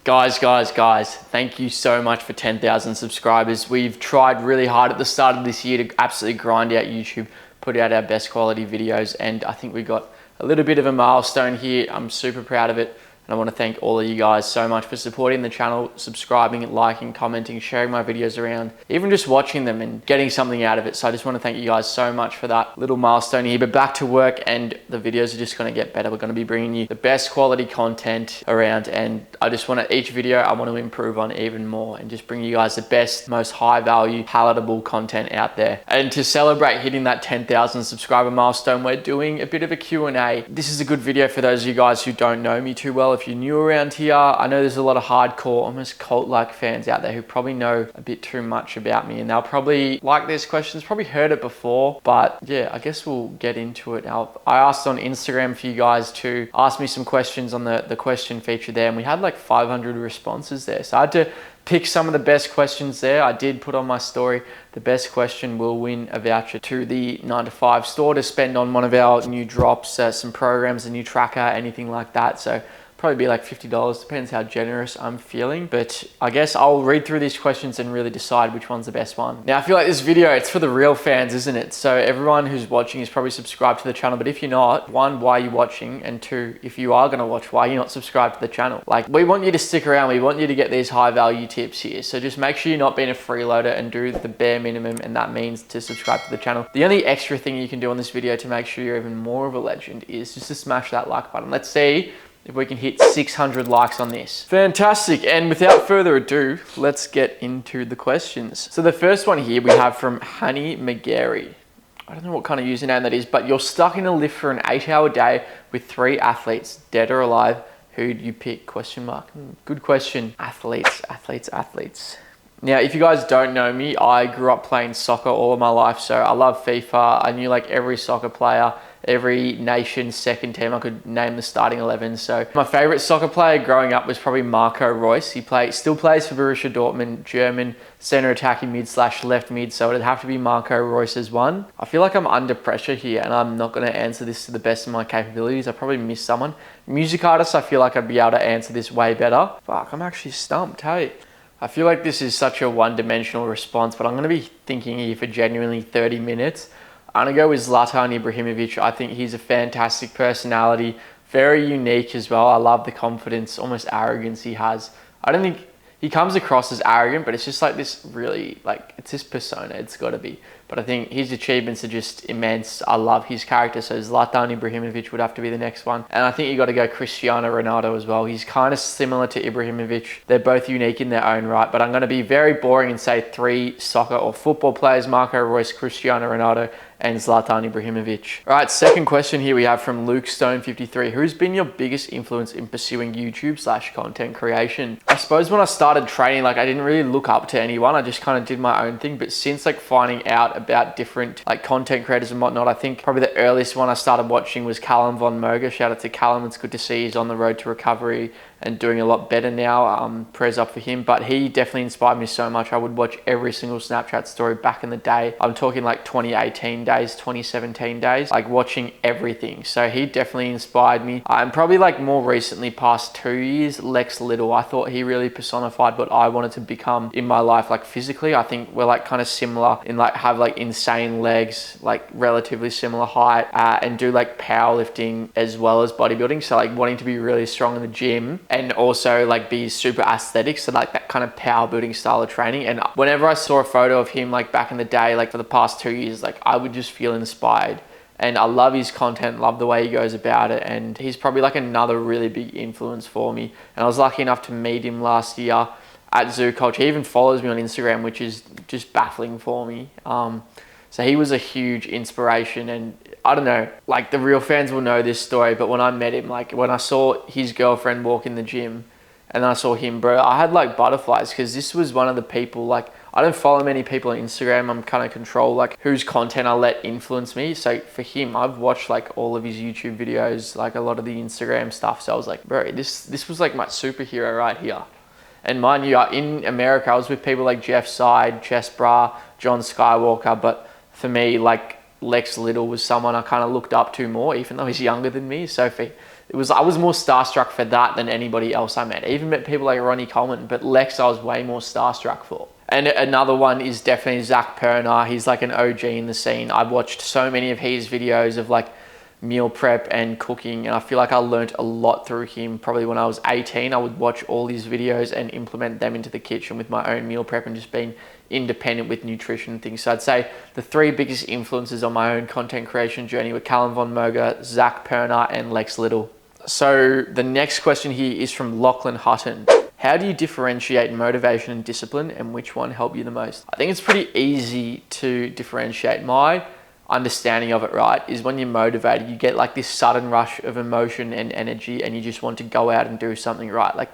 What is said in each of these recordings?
Guys, thank you so much for 10,000 subscribers. We've tried really hard at the start of this year to absolutely grind out YouTube, put out our best quality videos, and I think we got a little bit of a milestone here. I'm super proud of it. And I want to thank all of you guys so much for supporting the channel, subscribing, liking, commenting, sharing my videos around, even just watching them and getting something out of it. So I just want to thank you guys so much for that little milestone here. But back to work, and the videos are just going to get better. We're going to be bringing you the best quality content around, and I just want to, each video I want to improve on even more and just bring you guys the best, most high value, palatable content out there. And to celebrate hitting that 10,000 subscriber milestone, we're doing a bit of a Q&A. This is a good video for those of you guys who don't know me too well. If you're new around here, I know there's a lot of hardcore, almost cult-like fans out there who probably know a bit too much about me, and they'll probably like these questions, probably heard it before, but yeah, I guess we'll get into it now. I asked on Instagram for you guys to ask me some questions on the question feature there, and we had like 500 responses there, so I had to pick some of the best questions there. I did put on my story, the best question will win a voucher to the 9 to 5 store to spend on one of our new drops, some programs, a new tracker, anything like that. So probably be like $50, depends how generous I'm feeling. But I guess I'll read through these questions and really decide which one's the best one. Now I feel like this video, it's for the real fans, isn't it? So everyone who's watching is probably subscribed to the channel, but if you're not, one, why are you watching? And two, if you are gonna watch, why are you not subscribed to the channel? Like, we want you to stick around, we want you to get these high value tips here. So just make sure you're not being a freeloader and do the bare minimum, and that means to subscribe to the channel. The only extra thing you can do on this video to make sure you're even more of a legend is just to smash that like button. Let's see if we can hit 600 likes on this. Fantastic. And without further ado, let's get into the questions. So the first one here we have from Honey McGarry. I don't know what kind of username that is, but you're stuck in a lift for an 8-hour day with 3 athletes, dead or alive. Who'd you pick? Question mark. Good question. Athletes. Now, if you guys don't know me, I grew up playing soccer all of my life. So I love FIFA. I knew like every soccer player, every nation's second team. I could name the starting 11. So my favorite soccer player growing up was probably Marco Reus. He still plays for Borussia Dortmund, German center attacking mid / left mid. So it'd have to be Marco Reus as one. I feel like I'm under pressure here and I'm not going to answer this to the best of my capabilities. I probably missed someone. Music artists, I feel like I'd be able to answer this way better. Fuck, I'm actually stumped, hey. I feel like this is such a one-dimensional response, but I'm going to be thinking here for genuinely 30 minutes. I'm going to go with Zlatan Ibrahimovic. I think he's a fantastic personality, very unique as well. I love the confidence, almost arrogance he has. I don't think he comes across as arrogant, but it's just like this really, like, it's his persona, it's got to be. But I think his achievements are just immense. I love his character, so Zlatan Ibrahimovic would have to be the next one. And I think you got to go Cristiano Ronaldo as well. He's kind of similar to Ibrahimovic. They're both unique in their own right, but I'm going to be very boring and say 3 soccer or football players: Marco Reus, Cristiano Ronaldo, and Zlatan Ibrahimovic. All right, second question here we have from Luke Stone 53. Who's been your biggest influence in pursuing YouTube / content creation? I suppose when I started training, like, I didn't really look up to anyone. I just kind of did my own thing. But since like finding out about different like content creators and whatnot, I think probably the earliest one I started watching was Callum Von Moger. Shout out to Callum. It's good to see he's on the road to recovery and doing a lot better now. Prayers up for him. But he definitely inspired me so much. I would watch every single Snapchat story back in the day. I'm talking like 2018 days, 2017 days, like watching everything. So he definitely inspired me. And probably like more recently, past 2 years, Lex Little. I thought he really personified what I wanted to become in my life, like physically. I think we're like kind of similar in like have like insane legs, like relatively similar height, and do like powerlifting as well as bodybuilding. So like wanting to be really strong in the gym and also like be super aesthetic. So like that kind of power building style of training. And whenever I saw a photo of him like back in the day, like for the past 2 years, like I would just feel inspired. And I love his content, love the way he goes about it. And he's probably like another really big influence for me. And I was lucky enough to meet him last year at Zoo Culture. He even follows me on Instagram, which is just baffling for me. So he was a huge inspiration, and I don't know, like the real fans will know this story, but when I met him, like when I saw his girlfriend walk in the gym and then I saw him, bro, I had like butterflies, because this was one of the people, like I don't follow many people on Instagram. I'm kind of control like whose content I let influence me. So for him, I've watched like all of his YouTube videos, like a lot of the Instagram stuff. So I was like, bro, this was like my superhero right here. And mind you, in America, I was with people like Jeff Side, Chess Bra, John Skywalker, but for me, like Lex Little was someone I kind of looked up to more, even though he's younger than me. So I was more starstruck for that than anybody else I met. I even met people like Ronnie Coleman, but Lex I was way more starstruck for. And another one is definitely Zach Pernar. He's like an OG in the scene. I've watched so many of his videos of like meal prep and cooking, and I feel like I learned a lot through him. Probably when I was 18, I would watch all these videos and implement them into the kitchen with my own meal prep and just being independent with nutrition and things. So I'd say the 3 biggest influences on my own content creation journey were Callum Von Moger, Zach Pernar, and Lex Little. So the next question here is from Lachlan Hutton. How do you differentiate motivation and discipline, and which one helped you the most? I think it's pretty easy to differentiate. My understanding of it, right, is when you're motivated, you get like this sudden rush of emotion and energy, and you just want to go out and do something, right? Like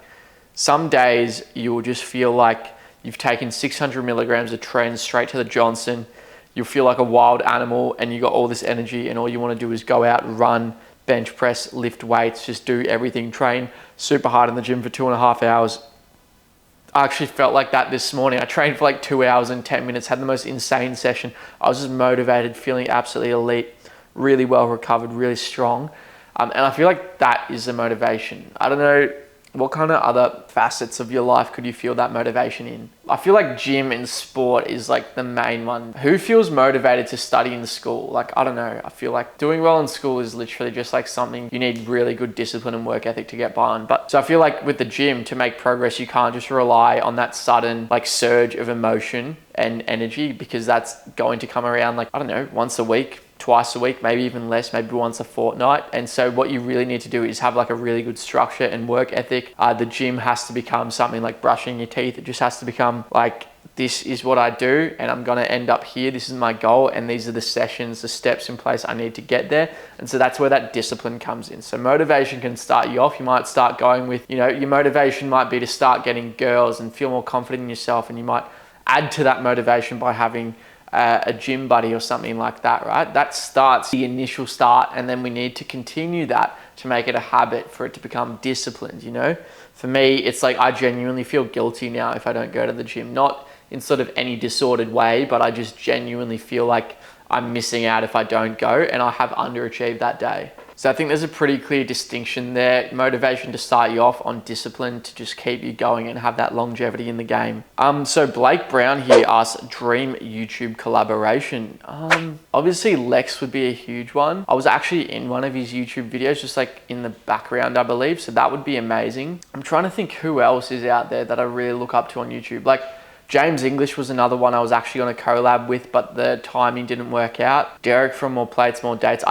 some days you will just feel like you've taken 600 milligrams of tren straight to the Johnson. You'll feel like a wild animal, and you got all this energy, and all you want to do is go out, run, bench press, lift weights, just do everything, train super hard in the gym for 2.5 hours. I actually felt like that this morning. I trained for like 2 hours and 10 minutes, had the most insane session. I was just motivated, feeling absolutely elite, really well recovered, really strong. And I feel like that is the motivation. I don't know, what kind of other facets of your life could you feel that motivation in? I feel like gym and sport is like the main one. Who feels motivated to study in school? Like, I don't know. I feel like doing well in school is literally just like something you need really good discipline and work ethic to get by on. But so I feel like with the gym, to make progress, you can't just rely on that sudden like surge of emotion and energy, because that's going to come around like, I don't know, once a week, twice a week, maybe even less, maybe once a fortnight. And so what you really need to do is have like a really good structure and work ethic. The gym has to become something like brushing your teeth. It just has to become like, this is what I do, and I'm going to end up here. This is my goal, and these are the sessions, the steps in place I need to get there. And so that's where that discipline comes in. So motivation can start you off. You might start going with, you know, your motivation might be to start getting girls and feel more confident in yourself, and you might add to that motivation by having a gym buddy or something like that, right? That starts the initial start, and then we need to continue that to make it a habit, for it to become disciplined, you know? For me, it's like I genuinely feel guilty now if I don't go to the gym, not in sort of any disordered way, but I just genuinely feel like I'm missing out if I don't go, and I have underachieved that day. So I think there's a pretty clear distinction there. Motivation to start you off, on discipline to just keep you going and have that longevity in the game. So Blake Brown here asks, dream YouTube collaboration. Obviously Lex would be a huge one. I was actually in one of his YouTube videos, just like in the background, I believe. So that would be amazing. I'm trying to think who else is out there that I really look up to on YouTube. Like James English was another one I was actually going to collab with, but the timing didn't work out. Derek from More Plates, More Dates.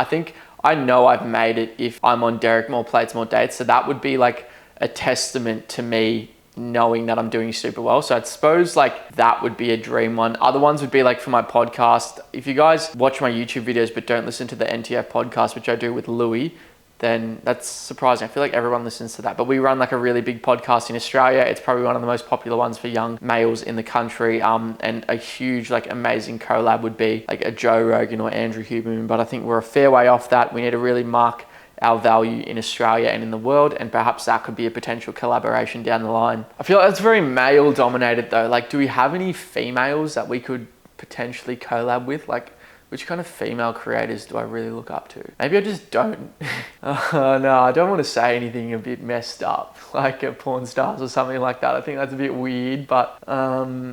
I know I've made it if I'm on Derek More Plates, More Dates. So that would be like a testament to me knowing that I'm doing super well. So I suppose like that would be a dream one. Other ones would be like for my podcast. If you guys watch my YouTube videos but don't listen to the NTF podcast, which I do with Louis, then that's surprising. I feel like everyone listens to that. But we run like a really big podcast in Australia. It's probably one of the most popular ones for young males in the country. And a huge, like amazing collab would be like a Joe Rogan or Andrew Huberman. But I think we're a fair way off that. We need to really mark our value in Australia and in the world, and perhaps that could be a potential collaboration down the line. I feel like that's very male dominated though. Like, do we have any females that we could potentially collab with? Like, which kind of female creators do I really look up to? Maybe I just don't. No, I don't want to say anything a bit messed up, like porn stars or something like that. I think that's a bit weird, but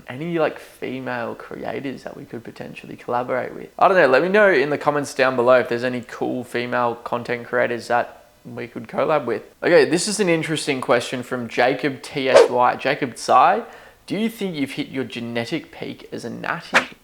any like female creators that we could potentially collaborate with? I don't know, let me know in the comments down below if there's any cool female content creators that we could collab with. Okay, this is an interesting question from Jacob TSY. Jacob Tsai, do you think you've hit your genetic peak as a natty?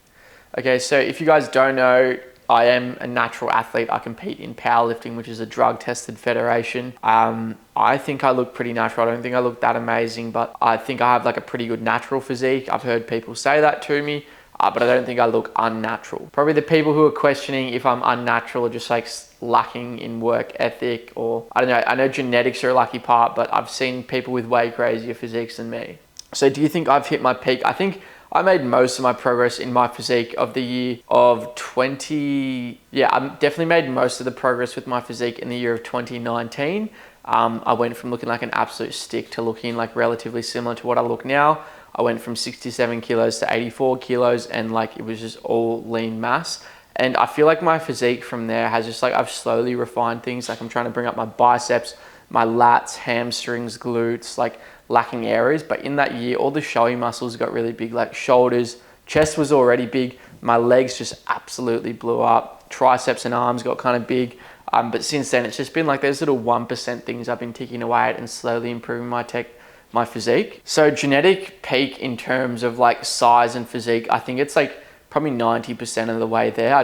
Okay, so if you guys don't know, I am a natural athlete. I compete in powerlifting, which is a drug-tested federation. I think I look pretty natural. I don't think I look that amazing, but I think I have like a pretty good natural physique. I've heard people say that to me, but I don't think I look unnatural. Probably the people who are questioning if I'm unnatural are just like lacking in work ethic, or I don't know. I know genetics are a lucky part, but I've seen people with way crazier physiques than me. So do you think I've hit my peak? I think I made most of my progress in my physique of the year of 20... Yeah, I definitely made most of the progress with my physique in the year of 2019. I went from looking like an absolute stick to looking like relatively similar to what I look now. I went from 67 kilos to 84 kilos, and like it was just all lean mass. And I feel like my physique from there has just like, I've slowly refined things. Like I'm trying to bring up my biceps, my lats, hamstrings, glutes, like lacking areas. But in that year, all the showy muscles got really big, like shoulders, chest was already big. My legs just absolutely blew up. Triceps and arms got kind of big. But since then, it's just been like those little 1% things I've been ticking away at and slowly improving my physique. So genetic peak in terms of like size and physique, I think it's like probably 90% of the way there.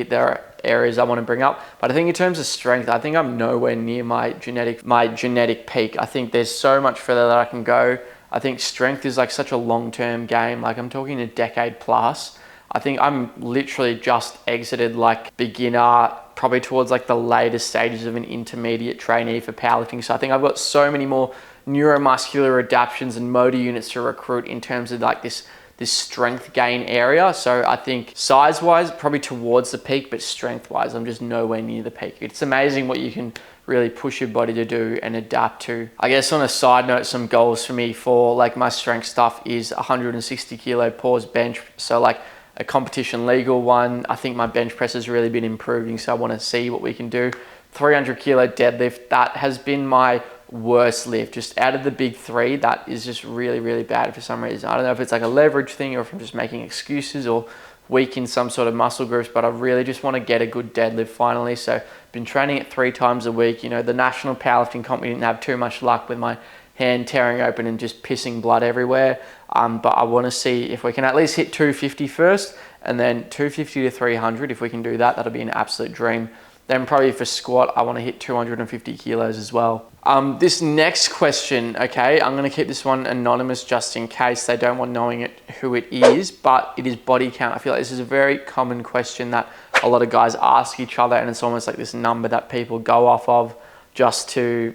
There are areas I want to bring up, but I think in terms of strength, I think I'm nowhere near my genetic peak. I think there's so much further that I can go. I think strength is like such a long-term game. Like I'm talking a decade plus. I think I'm literally just exited like beginner, probably towards like the later stages of an intermediate trainee for powerlifting. So I think I've got so many more neuromuscular adaptations and motor units to recruit in terms of like this strength gain area. So I think size wise, probably towards the peak, but strength wise, I'm just nowhere near the peak. It's amazing what you can really push your body to do and adapt to. I guess on a side note, some goals for me for like my strength stuff is 160 kilo pause bench. So like a competition legal one. I think my bench press has really been improving. So I want to see what we can do. 300 kilo deadlift. That has been my worst lift. Just out of the big three, that is just really, really bad for some reason. I don't know if it's like a leverage thing or if I'm just making excuses or weak in some sort of muscle groups, but I really just want to get a good deadlift finally. So I've been training it 3 times a week. You know, the national powerlifting comp didn't have too much luck with my hand tearing open and just pissing blood everywhere. But I want to see if we can at least hit 250 first, and then 250 to 300. If we can do that, that'll be an absolute dream. Then probably for squat, I want to hit 250 kilos as well. This next question, okay, I'm going to keep this one anonymous just in case they don't want knowing who it is, but it is body count. I feel like this is a very common question that a lot of guys ask each other, and it's almost like this number that people go off of just to,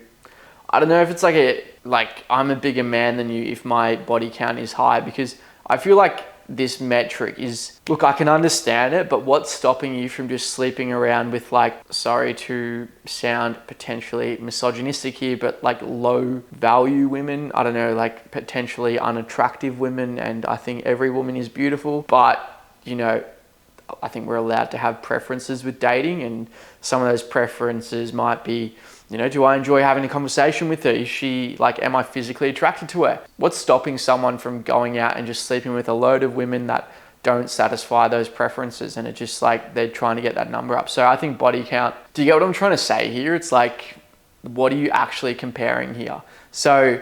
I don't know if it's like I'm a bigger man than you if my body count is high, because I feel like this metric is, look, I can understand it, but what's stopping you from just sleeping around with, like, sorry to sound potentially misogynistic here, but like low value women? I don't know, like potentially unattractive women. And I think every woman is beautiful, but you know, I think we're allowed to have preferences with dating, and some of those preferences might be, you know, do I enjoy having a conversation with her? Is she like, am I physically attracted to her? What's stopping someone from going out and just sleeping with a load of women that don't satisfy those preferences? And it's just like they're trying to get that number up. So I think body count, do you get what I'm trying to say here? It's like, what are you actually comparing here? So,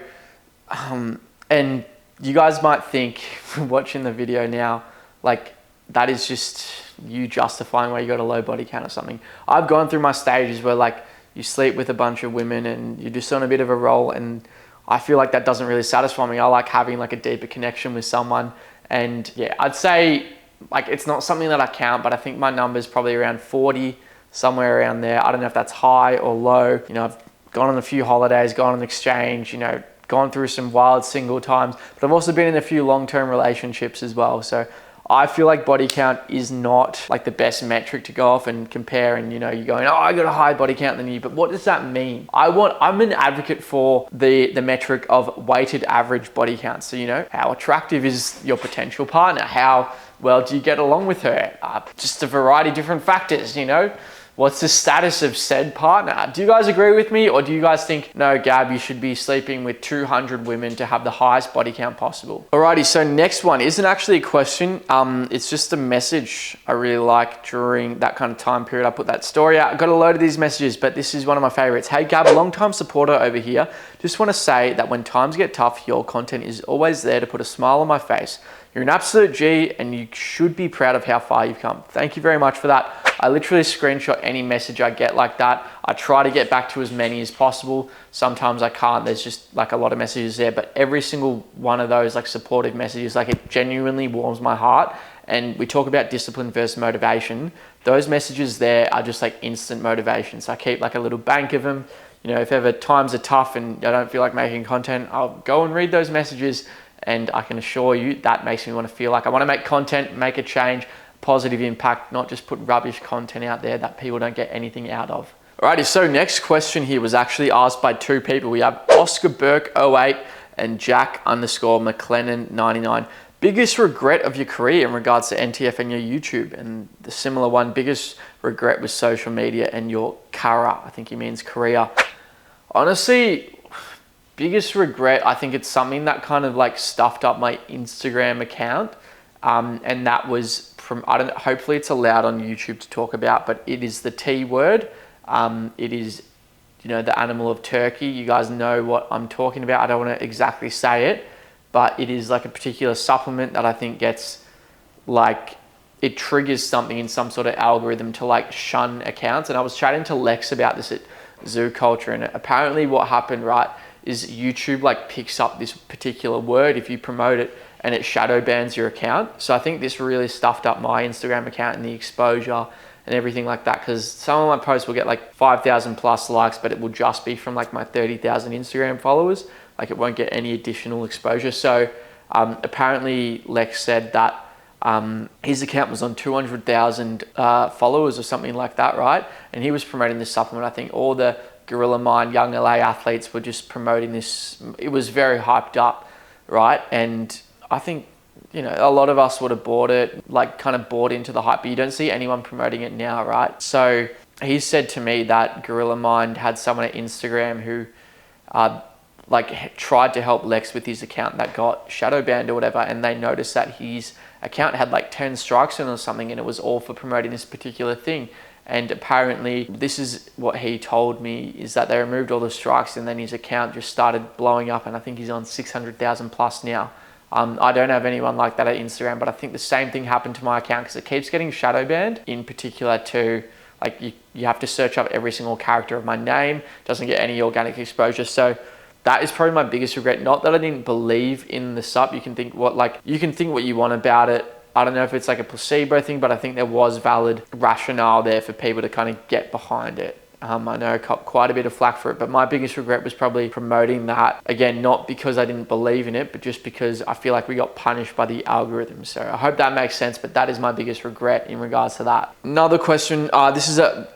and you guys might think watching the video now, like, that is just you justifying why you got a low body count or something. I've gone through my stages where like you sleep with a bunch of women and you're just on a bit of a roll, and I feel like that doesn't really satisfy me. I like having like a deeper connection with someone. And yeah, I'd say like it's not something that I count, but I think my number is probably around 40, somewhere around there. I don't know if that's high or low. You know, I've gone on a few holidays, gone on exchange, you know, gone through some wild single times, but I've also been in a few long-term relationships as well. So I feel like body count is not like the best metric to go off and compare, and you know, you're going, oh, I got a higher body count than you, but what does that mean? I'm an advocate for the metric of weighted average body count. So, you know, how attractive is your potential partner? How well do you get along with her? Just a variety of different factors, you know. What's the status of said partner? Do you guys agree with me? Or do you guys think, no, Gab, you should be sleeping with 200 women to have the highest body count possible? Alrighty, so next one isn't actually a question. It's just a message I really like during that kind of time period. I put that story out. I got a load of these messages, but this is one of my favorites. Hey Gab, long-time supporter over here. Just want to say that when times get tough, your content is always there to put a smile on my face. You're an absolute G, and you should be proud of how far you've come. Thank you very much for that. I literally screenshot any message I get like that. I try to get back to as many as possible. Sometimes I can't. There's just like a lot of messages there, but every single one of those like supportive messages, like it genuinely warms my heart. And we talk about discipline versus motivation. Those messages there are just like instant motivation. So I keep like a little bank of them. You know, if ever times are tough and I don't feel like making content, I'll go and read those messages. And I can assure you that makes me want to feel like I want to make content, make a change, positive impact, not just put rubbish content out there that people don't get anything out of. Alrighty, so next question here was actually asked by 2 people. We have Oscar Burke 08 and Jack _ McLennan 99. Biggest regret of your career in regards to NTF and your YouTube, and the similar one, biggest regret with social media and your kara. I think he means career. Honestly, biggest regret, I think it's something that kind of like stuffed up my Instagram account. And that was from, hopefully it's allowed on YouTube to talk about, but it is the T word. It is, the animal of Turkey. You guys know what I'm talking about. I don't want to exactly say it, but it is like a particular supplement that I think gets like, it triggers something in some sort of algorithm to like shun accounts. And I was chatting to Lex about this at Zoo Culture, and apparently what happened, right, is YouTube like picks up this particular word if you promote it, and it shadow bans your account. So I think this really stuffed up my Instagram account and the exposure and everything like that, because some of my posts will get like 5,000 plus likes, but it will just be from like my 30,000 Instagram followers. Like it won't get any additional exposure. So apparently Lex said that his account was on 200,000 followers or something like that, right? And he was promoting this supplement. I think all the Gorilla Mind young LA athletes were just promoting this. It was very hyped up, right? And I think, a lot of us would have bought it, like kind of bought into the hype, but you don't see anyone promoting it now, right? So he said to me that Gorilla Mind had someone at Instagram who tried to help Lex with his account that got shadow banned or whatever, and they noticed that his account had like 10 strikes on or something, and it was all for promoting this particular thing. And apparently this is what he told me, is that they removed all the strikes and then his account just started blowing up, and I think he's on 600,000 plus now. I don't have anyone like that at Instagram, but I think the same thing happened to my account because it keeps getting shadow banned. In particular to, like, you have to search up every single character of my name, doesn't get any organic exposure. So that is probably my biggest regret. Not that I didn't believe in the sub. You can think what you want about it. I don't know if it's like a placebo thing, but I think there was valid rationale there for people to kind of get behind it. I know I caught quite a bit of flack for it, but my biggest regret was probably promoting that. Again, not because I didn't believe in it, but just because I feel like we got punished by the algorithm. So I hope that makes sense, but that is my biggest regret in regards to that. Another question,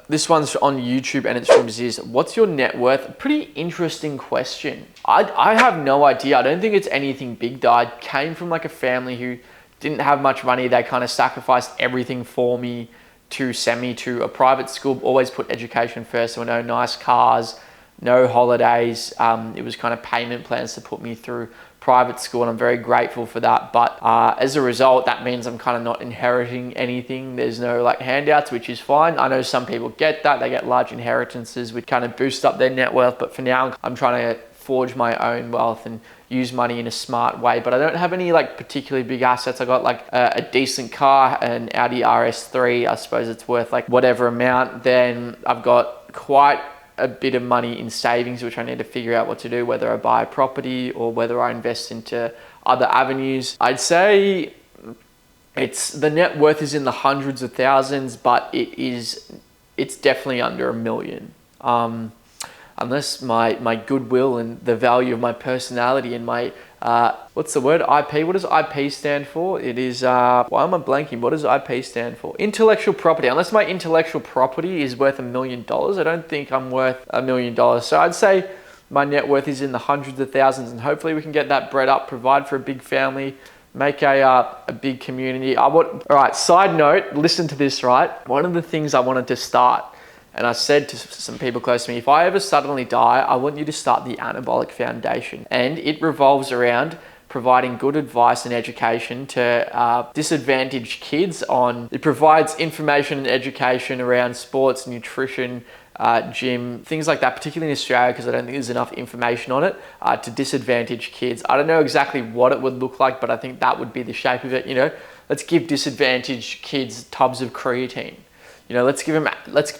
this one's on YouTube and it's from Ziz. What's your net worth? Pretty interesting question. I have no idea. I don't think it's anything big though. I came from like a family who didn't have much money. They kind of sacrificed everything for me to send me to a private school, always put education first. So no nice cars, no holidays. It was kind of payment plans to put me through private school, and I'm very grateful for that. But as a result, that means I'm kind of not inheriting anything. There's no like handouts, which is fine. I know some people get that. They get large inheritances, which kind of boost up their net worth. But for now, I'm trying to forge my own wealth and use money in a smart way. But I don't have any like particularly big assets. I got like a decent car, an Audi RS3. I suppose it's worth like whatever amount. Then I've got quite a bit of money in savings, which I need to figure out what to do, whether I buy a property or whether I invest into other avenues. I'd say the net worth is in the hundreds of thousands, but it's definitely under $1 million. Unless my goodwill and the value of my personality and my, what's the word, IP? What does IP stand for? It is, why am I blanking? What does IP stand for? Intellectual property. Unless my intellectual property is worth $1 million, I don't think I'm worth $1 million. So I'd say my net worth is in the hundreds of thousands, and hopefully we can get that bread up, provide for a big family, make a big community. All right, side note, listen to this, right? One of the things I wanted to start, and I said to some people close to me, if I ever suddenly die, I want you to start the Anabolic Foundation. And it revolves around providing good advice and education to disadvantaged kids it provides information and education around sports, nutrition, gym, things like that, particularly in Australia, because I don't think there's enough information on it, to disadvantaged kids. I don't know exactly what it would look like, but I think that would be the shape of it. Let's give disadvantaged kids tubs of creatine. Let's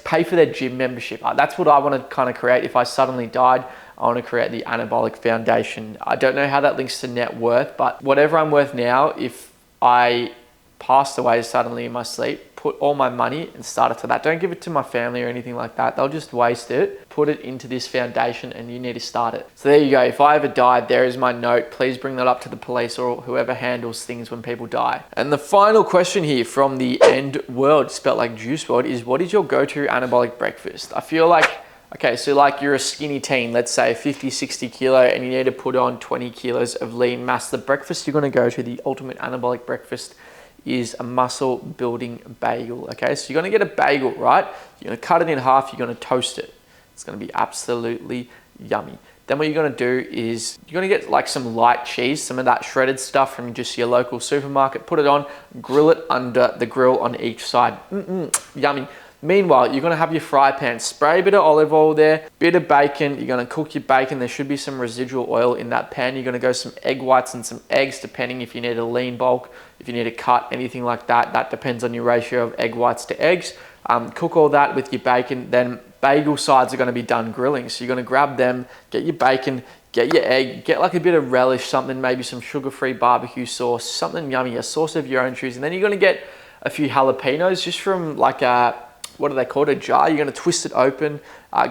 pay for their gym membership. That's what I want to kind of create. If I suddenly died, I want to create the Anabolic Foundation. I don't know how that links to net worth, but whatever I'm worth now, if I passed away suddenly in my sleep, put all my money and start it to that. Don't give it to my family or anything like that. They'll just waste it. Put it into this foundation and you need to start it. So there you go. If I ever died, there is my note. Please bring that up to the police or whoever handles things when people die. And the final question here from the End World, spelled like Juice WRLD, is what is your go-to anabolic breakfast? I feel like Okay, so like you're a skinny teen, let's say 50, 60 kilo, and you need to put on 20 kilos of lean mass. The breakfast you're gonna go to, the ultimate anabolic breakfast, is a muscle building bagel, okay? So you're gonna get a bagel, right? You're gonna cut it in half, you're gonna toast it. It's gonna be absolutely yummy. Then what you're gonna do is you're gonna get like some light cheese, some of that shredded stuff from just your local supermarket, put it on, grill it under the grill on each side. Yummy. Meanwhile, you're gonna have your fry pan, spray a bit of olive oil there, bit of bacon, you're gonna cook your bacon, there should be some residual oil in that pan. You're gonna go some egg whites and some eggs, depending if you need a lean bulk, if you need a cut, anything like that. That depends on your ratio of egg whites to eggs. Cook all that with your bacon, then bagel sides are gonna be done grilling. So you're gonna grab them, get your bacon, get your egg, get like a bit of relish, something, maybe some sugar-free barbecue sauce, something yummy, a sauce of your own choosing. Then you're gonna get a few jalapenos just from like a, what are they called, a jar. You're gonna twist it open,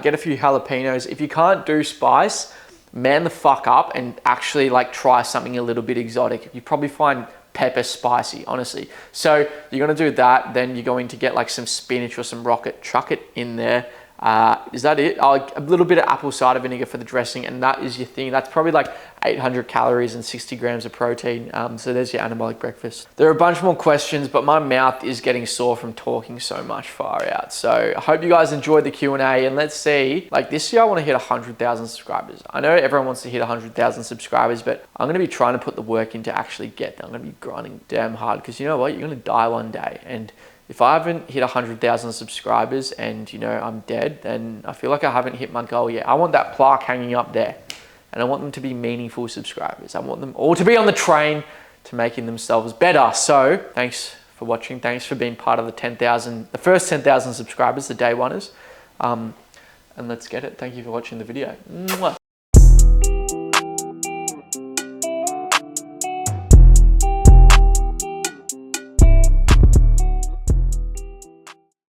get a few jalapenos. If you can't do spice, man the fuck up and actually like try something a little bit exotic. You probably find pepper spicy, honestly. So you're gonna do that, then you're going to get like some spinach or some rocket, chuck it in there. Is that it? A little bit of apple cider vinegar for the dressing, and that is your thing. That's probably like 800 calories and 60 grams of protein. So there's your anabolic breakfast. There are a bunch more questions, but my mouth is getting sore from talking so much far out. So I hope you guys enjoyed the Q&A, and let's see, like this year I want to hit 100,000 subscribers. I know everyone wants to hit 100,000 subscribers, but I'm going to be trying to put the work in to actually get there. I'm going to be grinding damn hard, because you know what? You're going to die one day, and if I haven't hit 100,000 subscribers and, you know, I'm dead, then I feel like I haven't hit my goal yet. I want that plaque hanging up there, and I want them to be meaningful subscribers. I want them all to be on the train to making themselves better. So thanks for watching. Thanks for being part of the first 10,000 subscribers, the day oneers. And let's get it. Thank you for watching the video. Mwah.